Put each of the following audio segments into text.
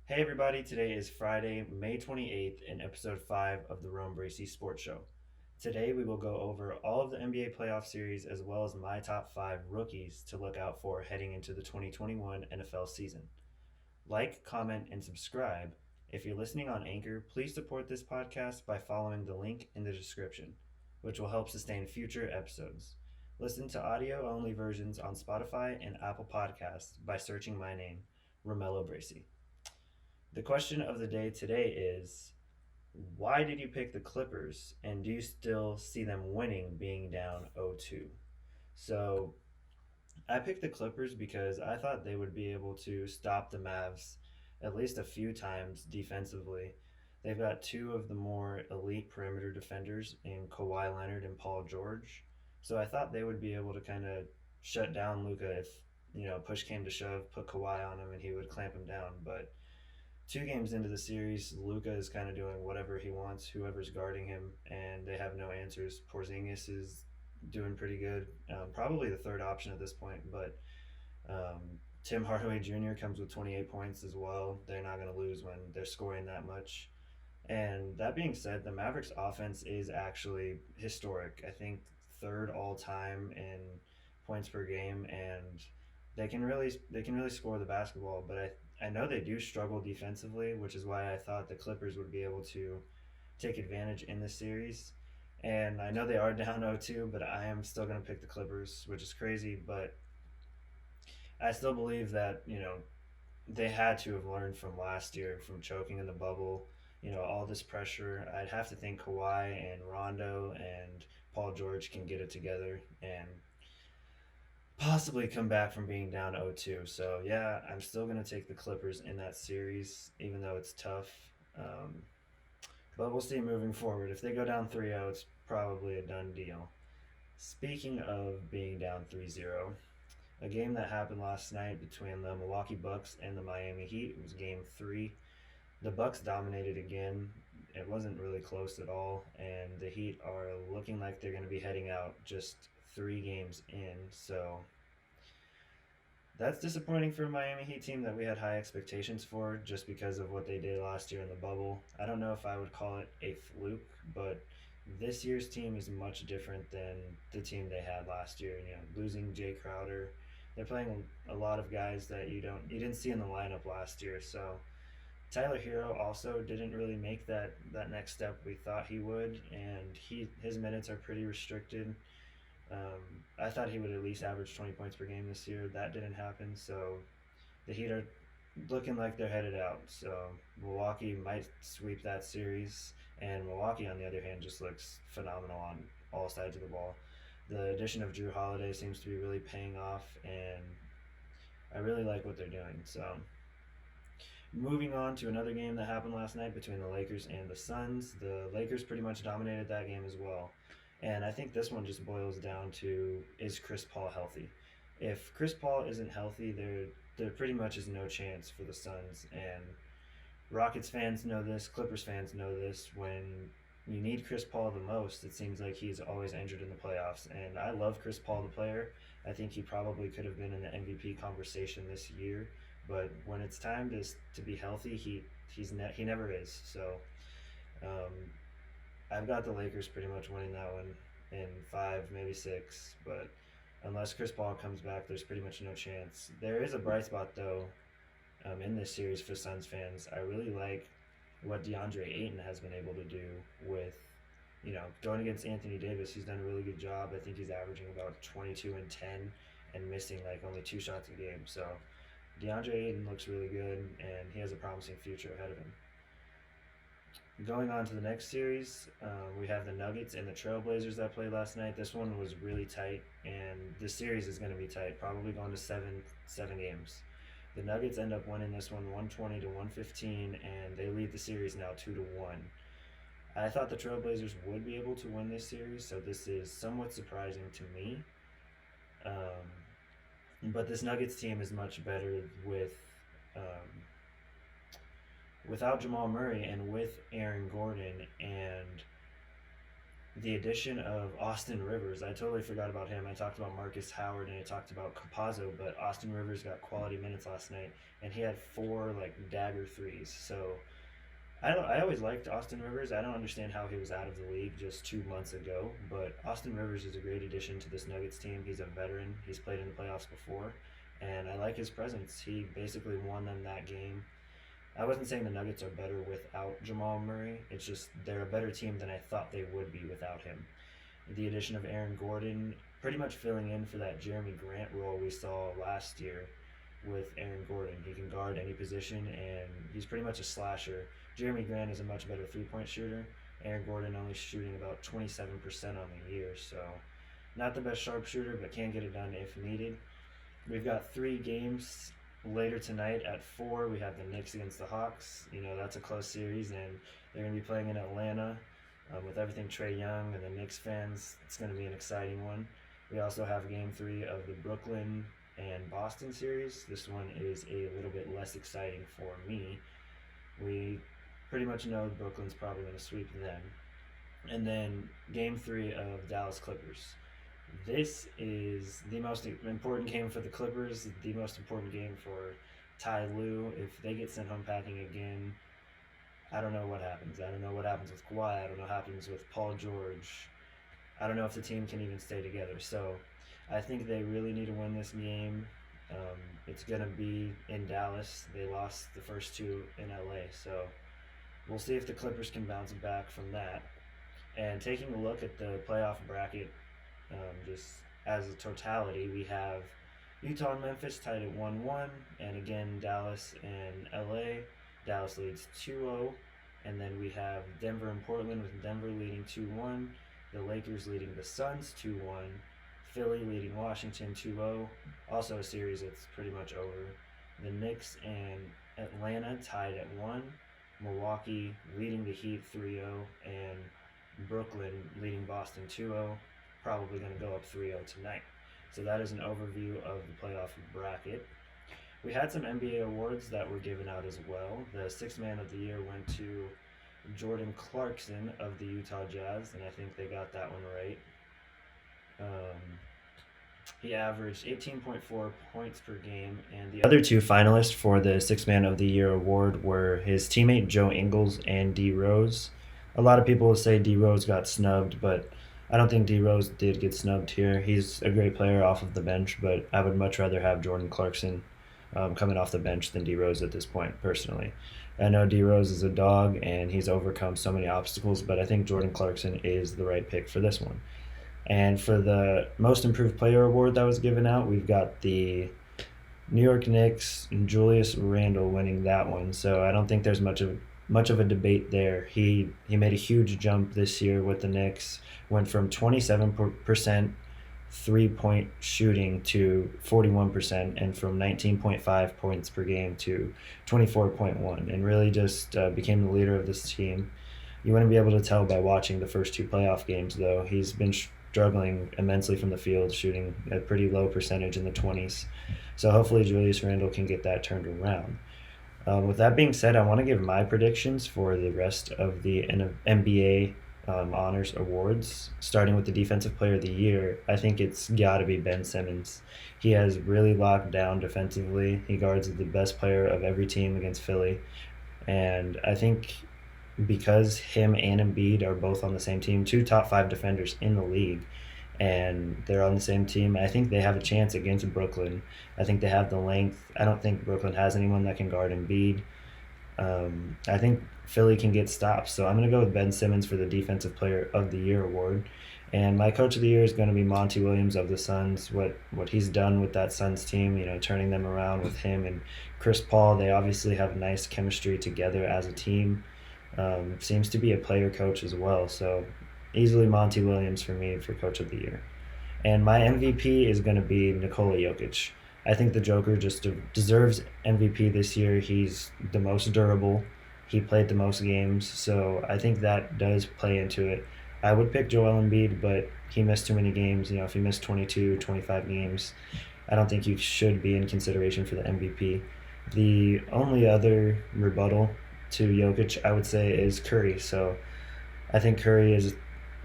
Hey everybody, today is Friday, May 28th, in episode 5 of the Bracy Sports Show. Today we will go over all of the NBA playoff series as well as my top 5 rookies to look out for heading into the 2021 NFL season. Like, comment, and subscribe. If you're listening on Anchor, please support this podcast by following the link in the description, which will help sustain future episodes. Listen to audio only versions on Spotify and Apple Podcasts by searching my name, Romello Bracy. The question of the day today is, why did you pick the Clippers and do you still see them winning being down 0-2? So I picked the Clippers because I thought they would be able to stop the Mavs at least a few times defensively. They've got two of the more elite perimeter defenders in Kawhi Leonard and Paul George. So I thought they would be able to kind of shut down Luka if, push came to shove, put Kawhi on him and he would clamp him down. But 2 games into the series, Luka is kind of doing whatever he wants, whoever's guarding him, and they have no answers. Porzingis is doing pretty good, probably the third option at this point, but um, Tim Hardaway Jr. comes with 28 points as well. They're not going to lose when they're scoring that much. And that being said, the Mavericks offense is actually historic. I think third all time in points per game, and they can really score the basketball. But I know they do struggle defensively, which is why I thought the Clippers would be able to take advantage in this series. And I know they are down 0-2, but I am still going to pick the Clippers, which is crazy. But I still believe that they had to have learned from last year, from choking in the bubble. All this pressure. I'd have to think Kawhi and Rondo and Paul George can get it together and possibly come back from being down 0-2. So yeah, I'm still gonna take the Clippers in that series, even though it's tough. Um, but we'll see moving forward. If they go down 3-0, it's probably a done deal. Speaking of being down 3-0, a game that happened last night between the Milwaukee Bucks and the Miami Heat. It was game 3. The Bucks dominated again. It wasn't really close at all, and the Heat are looking like they're going to be heading out just 3 games in. So that's disappointing for a Miami Heat team that we had high expectations for just because of what they did last year in the bubble. I don't know if I would call it a fluke, but this year's team is much different than the team they had last year. Losing Jay Crowder, they're playing a lot of guys that you didn't see in the lineup last year. So Tyler Hero also didn't really make that next step we thought he would, and his minutes are pretty restricted. I thought he would at least average 20 points per game this year. That didn't happen, so the Heat are looking like they're headed out. So Milwaukee might sweep that series, and Milwaukee, on the other hand, just looks phenomenal on all sides of the ball. The addition of Drew Holiday seems to be really paying off, and I really like what they're doing. So moving on to another game that happened last night between the Lakers and the Suns. The Lakers pretty much dominated that game as well. And I think this one just boils down to, is Chris Paul healthy? If Chris Paul isn't healthy, there pretty much is no chance for the Suns. And Rockets fans know this, Clippers fans know this. When you need Chris Paul the most, it seems like he's always injured in the playoffs. And I love Chris Paul, the player. I think he probably could have been in the MVP conversation this year. But when it's time to be healthy, he never is. So um, I've got the Lakers pretty much winning that one in 5, maybe 6. But unless Chris Paul comes back, there's pretty much no chance. There is a bright spot though in this series for Suns fans. I really like what DeAndre Ayton has been able to do with going against Anthony Davis. He's done a really good job. I think he's averaging about 22 and 10 and missing like only 2 shots a game. So DeAndre Ayton looks really good, and he has a promising future ahead of him. Going on to the next series, we have the Nuggets and the Trailblazers that played last night. This one was really tight, and this series is going to be tight, probably going to seven games. The Nuggets end up winning this one 120 to 115, and they lead the series now 2-1. I thought the Trailblazers would be able to win this series, so this is somewhat surprising to me. But this Nuggets team is much better without Jamal Murray and with Aaron Gordon, and the addition of Austin Rivers. I totally forgot about him. I talked about Marcus Howard and I talked about Capazzo, but Austin Rivers got quality minutes last night, and he had four like dagger threes. So I always liked Austin Rivers. I don't understand how he was out of the league just 2 months ago, but Austin Rivers is a great addition to this Nuggets team. He's a veteran. He's played in the playoffs before, and I like his presence. He basically won them that game. I wasn't saying the Nuggets are better without Jamal Murray. It's just they're a better team than I thought they would be without him. The addition of Aaron Gordon, pretty much filling in for that Jeremy Grant role we saw last year with Aaron Gordon. He can guard any position, and he's pretty much a slasher. Jeremy Grant is a much better three-point shooter. Aaron Gordon only shooting about 27% on the year, so not the best sharpshooter, but can get it done if needed. We've got 3 games later tonight at 4. We have the Knicks against the Hawks. That's a close series, and they're going to be playing in Atlanta. With everything Trae Young and the Knicks fans, it's going to be an exciting one. We also have Game 3 of the Brooklyn and Boston series. This one is a little bit less exciting for me. We pretty much know Brooklyn's probably going to sweep them. And then Game 3 of Dallas Clippers. This is the most important game for the Clippers, the most important game for Ty Lue. If they get sent home packing again, I don't know what happens. I don't know what happens with Kawhi. I don't know what happens with Paul George. I don't know if the team can even stay together. So I think they really need to win this game. It's going to be in Dallas. They lost the first 2 in LA. So we'll see if the Clippers can bounce back from that. And taking a look at the playoff bracket, just as a totality, we have Utah and Memphis tied at 1-1, and again Dallas and LA. Dallas leads 2-0, and then we have Denver and Portland with Denver leading 2-1, the Lakers leading the Suns 2-1, Philly leading Washington 2-0, also a series that's pretty much over. The Knicks and Atlanta tied at 1, Milwaukee leading the Heat 3-0, and Brooklyn leading Boston 2-0, probably going to go up 3-0 tonight. So that is an overview of the playoff bracket. We had some NBA awards that were given out as well. The Sixth Man of the Year went to Jordan Clarkson of the Utah Jazz, and I think they got that one right. He averaged 18.4 points per game, and the other 2 finalists for the Sixth Man of the Year award were his teammate Joe Ingles and D. Rose. A lot of people will say D. Rose got snubbed, but I don't think D. Rose did get snubbed here. He's a great player off of the bench, but I would much rather have Jordan Clarkson coming off the bench than D. Rose at this point, personally. I know D. Rose is a dog, and he's overcome so many obstacles, but I think Jordan Clarkson is the right pick for this one. And for the Most Improved Player award that was given out, we've got the New York Knicks and Julius Randle winning that one. So I don't think there's much of a debate there. He made a huge jump this year with the Knicks, went from 27% three-point shooting to 41%, and from 19.5 points per game to 24.1, and really just became the leader of this team. You wouldn't be able to tell by watching the first 2 playoff games, though. He's been struggling immensely from the field, shooting a pretty low percentage in the 20s. So hopefully Julius Randle can get that turned around. With that being said, I want to give my predictions for the rest of the NBA honors awards. Starting with the Defensive Player of the Year, I think it's got to be Ben Simmons. He has really locked down defensively. He guards the best player of every team against Philly. And I think because him and Embiid are both on the same team, 2 top 5 defenders in the league, and they're on the same team, I think they have a chance against Brooklyn. I think they have the length. I don't think Brooklyn has anyone that can guard Embiid. I think Philly can get stops, so I'm going to go with Ben Simmons for the Defensive Player of the Year award. And my Coach of the Year is going to be Monty Williams of the Suns. What he's done with that Suns team, turning them around with him and Chris Paul, they obviously have nice chemistry together as a team. Seems to be a player coach as well, so easily Monty Williams for me for Coach of the Year. And my MVP is going to be Nikola Jokic. I think the Joker just deserves MVP this year. He's the most durable. He played the most games, so I think that does play into it. I would pick Joel Embiid, but he missed too many games. If he missed 22, 25 games, I don't think you should be in consideration for the MVP. The only other rebuttal to Jokic, I would say, is Curry. So I think Curry is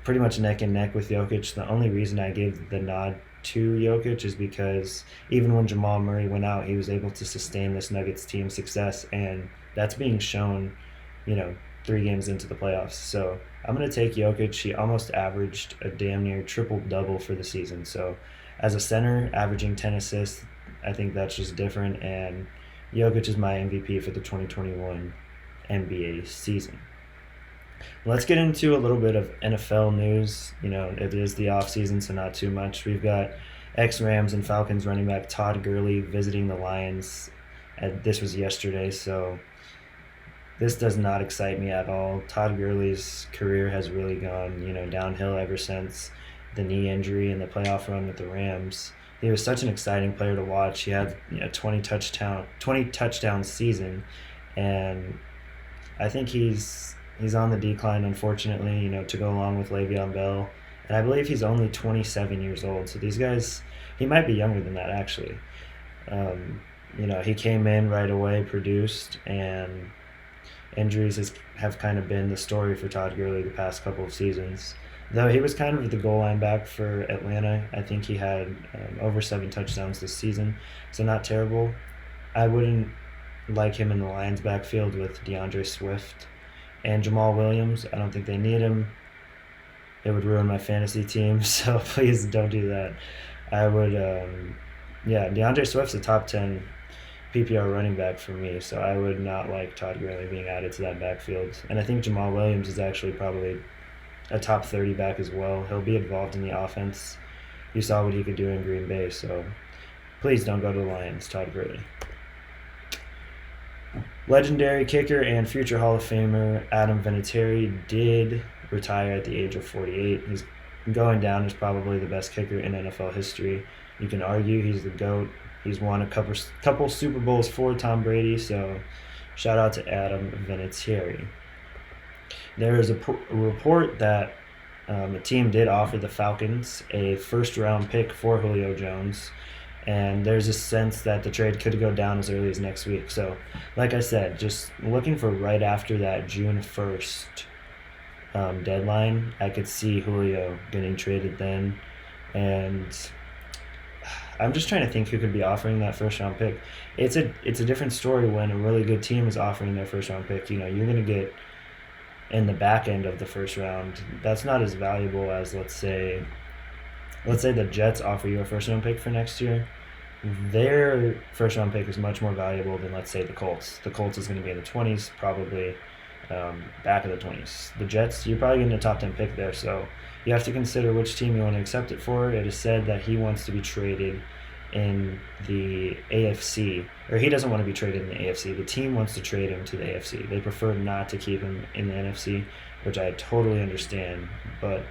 pretty much neck and neck with Jokic. The only reason I gave the nod to Jokic is because even when Jamal Murray went out, he was able to sustain this Nuggets team success, and that's being shown, 3 games into the playoffs. So I'm going to take Jokic. He almost averaged a damn near triple-double for the season. So as a center, averaging 10 assists, I think that's just different, and Jokic is my MVP for the 2021 NBA season. Let's get into a little bit of NFL news. It is the offseason, so not too much. We've got ex-Rams and Falcons running back Todd Gurley visiting the Lions. This was yesterday, so this does not excite me at all. Todd Gurley's career has really gone, downhill ever since the knee injury and the playoff run with the Rams. He was such an exciting player to watch. He had a 20 touchdown season, and I think he's on the decline, unfortunately, to go along with Le'Veon Bell. And I believe he's only 27 years old. So these guys, he might be younger than that, actually. He came in right away, produced, and injuries have kind of been the story for Todd Gurley the past couple of seasons. Though he was kind of the goal line back for Atlanta. I think he had over 7 touchdowns this season, so not terrible. I wouldn't like him in the Lions backfield with DeAndre Swift and Jamal Williams. I don't think they need him. It would ruin my fantasy team, so please don't do that. I would, DeAndre Swift's a top 10 PPR running back for me, so I would not like Todd Gurley being added to that backfield. And I think Jamal Williams is actually probably a top 30 back as well. He'll be involved in the offense. You saw what he could do in Green Bay, so please don't go to the Lions, Todd Gurley. Legendary kicker and future Hall of Famer Adam Vinatieri did retire at the age of 48. He's going down as probably the best kicker in NFL history. You can argue he's the GOAT. He's won a couple Super Bowls for Tom Brady, so shout out to Adam Vinatieri. There is a report that a team did offer the Falcons a first-round pick for Julio Jones, and there's a sense that the trade could go down as early as next week. So, like I said, just looking for right after that June 1st deadline, I could see Julio getting traded then, and I'm just trying to think who could be offering that first-round pick. It's a different story when a really good team is offering their first-round pick. You're going to get in the back end of the first round. That's not as valuable as let's say the Jets offer you a first round pick for next year. Their first round pick is much more valuable than let's say the Colts. The Colts is going to be in the 20s, probably back of the 20s. The Jets, you're probably getting a top 10 pick there, so you have to consider which team you want to accept it for. It is said that he wants to be traded in the AFC, or he doesn't want to be traded in the AFC. The team wants to trade him to the AFC. They prefer not to keep him in the NFC, which I totally understand, but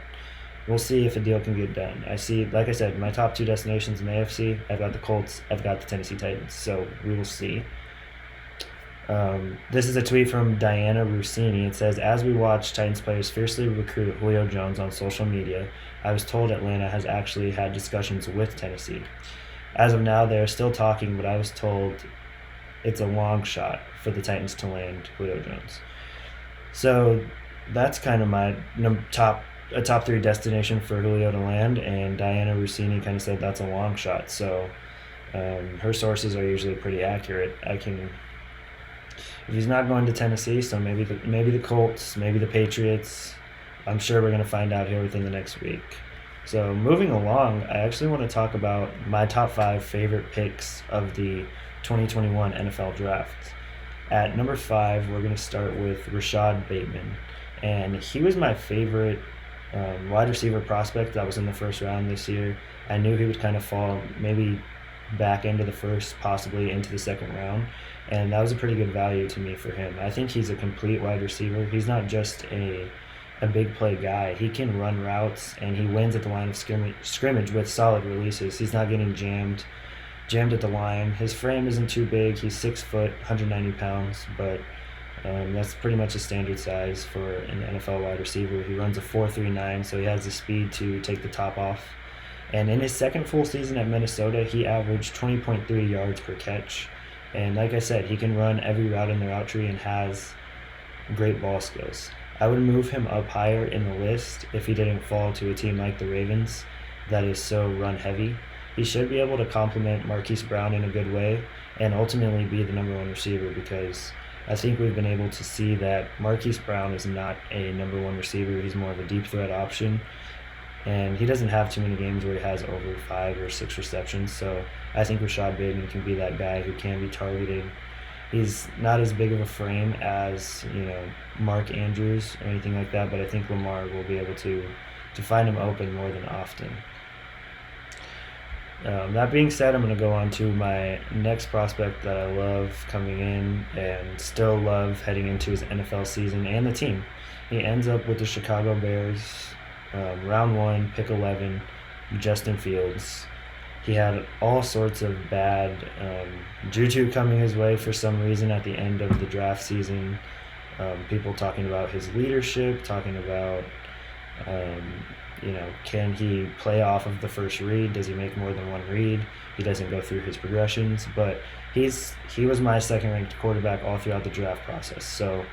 we'll see if a deal can get done. I see, like I said, my top 2 destinations in the AFC, I've got the Colts, I've got the Tennessee Titans, so we will see. This is a tweet from Dianna Russini. It says, as we watch Titans players fiercely recruit Julio Jones on social media, I was told Atlanta has actually had discussions with Tennessee. As of now, they're still talking, but I was told it's a long shot for the Titans to land Julio Jones. So that's kind of my top 3 destination for Julio to land, and Dianna Russini kind of said that's a long shot. So her sources are usually pretty accurate. If he's not going to Tennessee, so maybe the Colts, maybe the Patriots. I'm sure we're going to find out here within the next week. So moving along, I actually want to talk about my top 5 favorite picks of the 2021 NFL Draft. At number 5, we're going to start with Rashod Bateman. And he was my favorite wide receiver prospect that was in the first round this year. I knew he would kind of fall maybe back into the first, possibly into the second round. And that was a pretty good value to me for him. I think he's a complete wide receiver. He's not just a big play guy. He can run routes, and he wins at the line of scrimmage with solid releases. He's not getting jammed at the line. His frame isn't too big. He's 6 foot, 190 pounds, but that's pretty much a standard size for an NFL wide receiver. He runs a 4.39, so he has the speed to take the top off. And in his second full season at Minnesota, he averaged 20.3 yards per catch. And like I said, he can run every route in the route tree and has great ball skills. I would move him up higher in the list if he didn't fall to a team like the Ravens that is so run heavy. He should be able to complement Marquise Brown in a good way and ultimately be the number one receiver, because I think we've been able to see that Marquise Brown is not a number one receiver. He's more of a deep threat option, and he doesn't have too many games where he has over 5 or 6 receptions. So I think Rashod Bateman can be that guy who can be targeted. He's not as big of a frame as, Mark Andrews or anything like that, but I think Lamar will be able to find him open more than often. That being said, I'm going to go on to my next prospect that I love coming in and still love heading into his NFL season and the team. He ends up with the Chicago Bears, round 1, pick 11, Justin Fields. He had all sorts of bad juju coming his way for some reason at the end of the draft season. People talking about his leadership, talking about can he play off of the first read? Does he make more than one read? He doesn't go through his progressions, but he was my second-ranked quarterback all throughout the draft process. So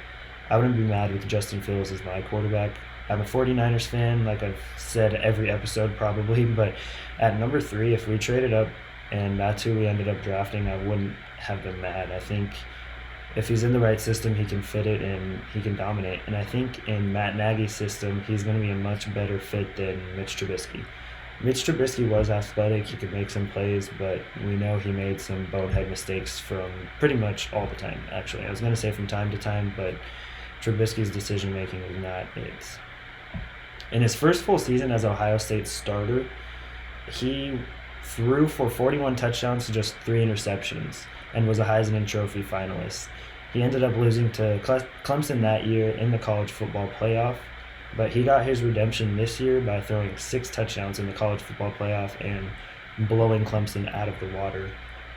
I wouldn't be mad with Justin Fields as my quarterback. I'm a 49ers fan, like I've said every episode probably, but at number 3, if we traded up and that's who we ended up drafting, I wouldn't have been mad. I think if he's in the right system, he can fit it and he can dominate. And I think in Matt Nagy's system, he's going to be a much better fit than Mitch Trubisky. Mitch Trubisky was athletic. He could make some plays, but we know he made some bonehead mistakes from pretty much all the time, actually. I was going to say from time to time, but Trubisky's decision-making was not it. In his first full season as Ohio State's starter, he threw for 41 touchdowns to just 3 interceptions and was a Heisman Trophy finalist. He ended up losing to Clemson that year in the college football playoff, but he got his redemption this year by throwing 6 touchdowns in the college football playoff and blowing Clemson out of the water,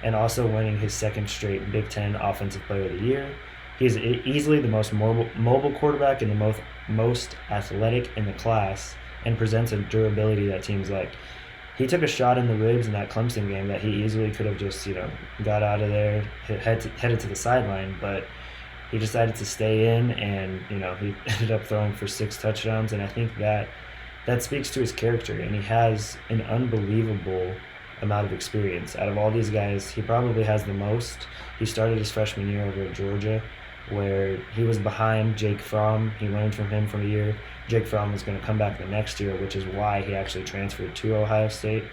and also winning his second straight Big Ten Offensive Player of the Year. He is easily the most mobile quarterback and the most athletic in the class, and presents a durability that teams like. He took a shot in the ribs in that Clemson game that he easily could have just, got out of there, headed to the sideline, but he decided to stay in, and, he ended up throwing for 6 touchdowns, and I think that speaks to his character, and he has an unbelievable amount of experience. Out of all these guys, he probably has the most. He started his freshman year over at Georgia, where he was behind Jake Fromm. He learned from him for a year. Jake Fromm was going to come back the next year, which is why he actually transferred to Ohio State.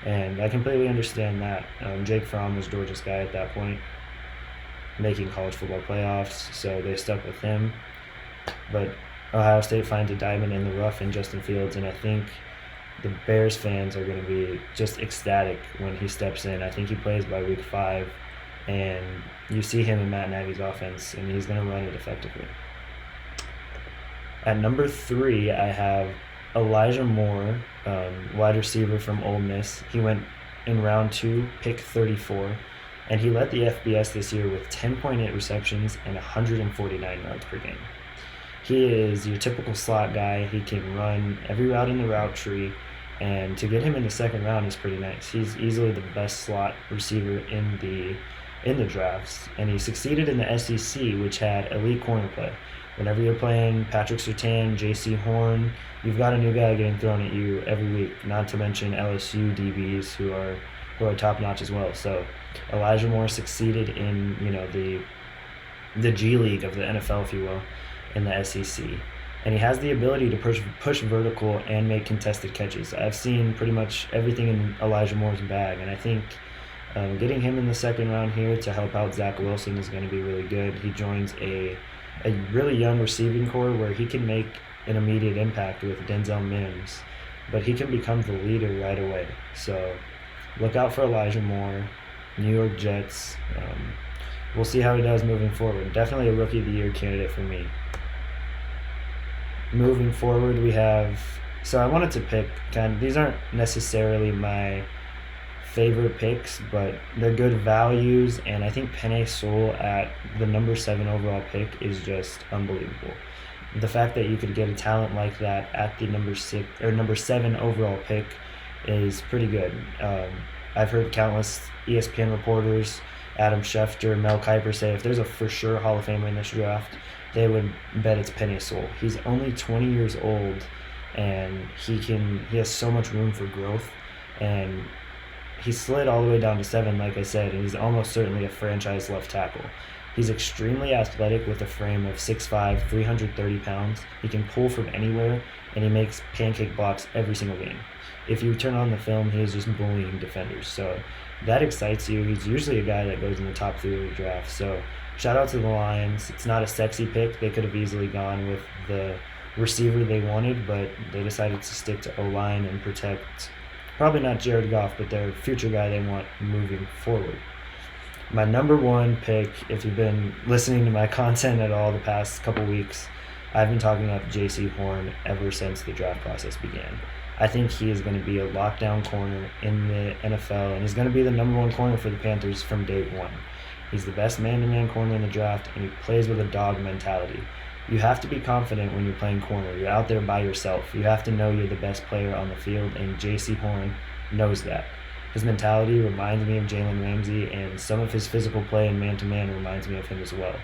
And I completely understand that. Jake Fromm was Georgia's guy at that point, making college football playoffs, so they stuck with him. But Ohio State finds a diamond in the rough in Justin Fields, and I think the Bears fans are going to be just ecstatic when he steps in. I think he plays by week 5, and you see him in Matt Nagy's offense, and he's going to run it effectively. At number 3, I have Elijah Moore, wide receiver from Ole Miss. He went in round 2, pick 34, and he led the FBS this year with 10.8 receptions and 149 yards per game. He is your typical slot guy. He can run every route in the route tree, and to get him in the second round is pretty nice. He's easily the best slot receiver in the drafts, and he succeeded in the SEC, which had elite corner play. Whenever you're playing Patrick Surtain, J.C. Horn, you've got a new guy getting thrown at you every week, not to mention LSU DBs who are top-notch as well. So Elijah Moore succeeded in, the G League of the NFL, if you will, in the SEC. And he has the ability to push vertical and make contested catches. I've seen pretty much everything in Elijah Moore's bag, and I think getting him in the second round here to help out Zach Wilson is going to be really good. He joins a really young receiving core where he can make an immediate impact with Denzel Mims, but he can become the leader right away. So look out for Elijah Moore, New York Jets. We'll see how he does moving forward. Definitely a Rookie of the Year candidate for me. Moving forward, we have, so I wanted to pick these aren't necessarily my favorite picks, but they're good values, and I think Penei Sewell at the number 7 overall pick is just unbelievable. The fact that you could get a talent like that at the number 7 overall pick is pretty good. I've heard countless ESPN reporters, Adam Schefter, Mel Kiper say if there's a for sure Hall of Famer in this draft, they would bet it's Penei Sewell. He's only 20 years old, and he has so much room for growth, and he slid all the way down to 7, like I said, and he's almost certainly a franchise left tackle. He's extremely athletic with a frame of 6'5", 330 pounds. He can pull from anywhere, and he makes pancake blocks every single game. If you turn on the film, he is just bullying defenders. So that excites you. He's usually a guy that goes in the top 3 of the draft. So shout out to the Lions. It's not a sexy pick. They could have easily gone with the receiver they wanted, but they decided to stick to O-line and protect, probably not Jared Goff, but their future guy they want moving forward. My number 1 pick, if you've been listening to my content at all the past couple weeks, I've been talking about J.C. Horn ever since the draft process began. I think he is going to be a lockdown corner in the NFL, and he's going to be the number 1 corner for the Panthers from day 1. He's the best man-to-man corner in the draft, and he plays with a dog mentality. You have to be confident when you're playing corner. You're out there by yourself. You have to know you're the best player on the field, and J.C. Horn knows that. His mentality reminds me of Jalen Ramsey, and some of his physical play in man-to-man reminds me of him as well.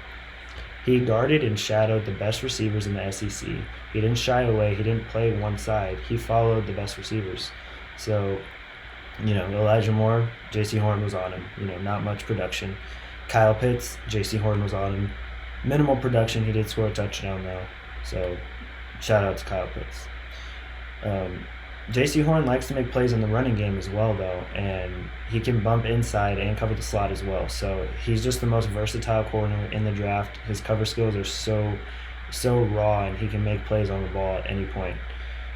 He guarded and shadowed the best receivers in the SEC. He didn't shy away. He didn't play one side. He followed the best receivers. So, Elijah Moore, J.C. Horn was on him. Not much production. Kyle Pitts, J.C. Horn was on him. Minimal production. He did score a touchdown, though. So, shout out to Kyle Pitts. J.C. Horn likes to make plays in the running game as well, though, and he can bump inside and cover the slot as well. So he's just the most versatile corner in the draft. His cover skills are so raw, and he can make plays on the ball at any point.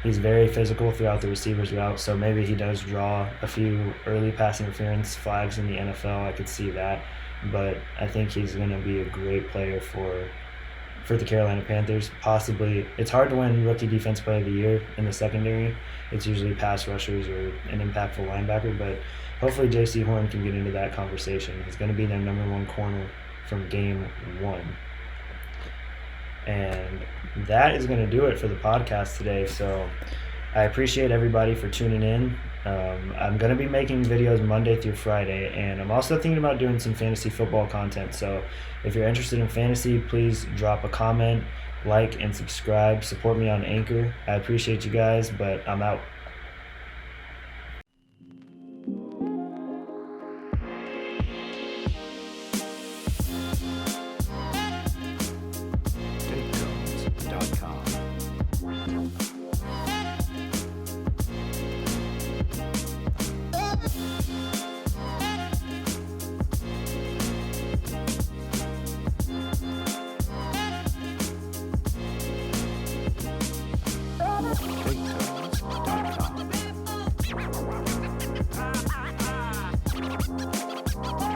He's very physical throughout the receiver's route, so maybe he does draw a few early pass interference flags in the NFL. I could see that, but I think he's going to be a great player for the Carolina Panthers. Possibly, it's hard to win Rookie Defense Player of the Year in the secondary. It's usually pass rushers or an impactful linebacker, but hopefully J.C. Horn can get into that conversation. He's going to be their number 1 corner from game 1. And that is going to do it for the podcast today. So I appreciate everybody for tuning in. I'm going to be making videos Monday through Friday, and I'm also thinking about doing some fantasy football content. So if you're interested in fantasy, please drop a comment, like, and subscribe. Support me on Anchor. I appreciate you guys, but I'm out. Great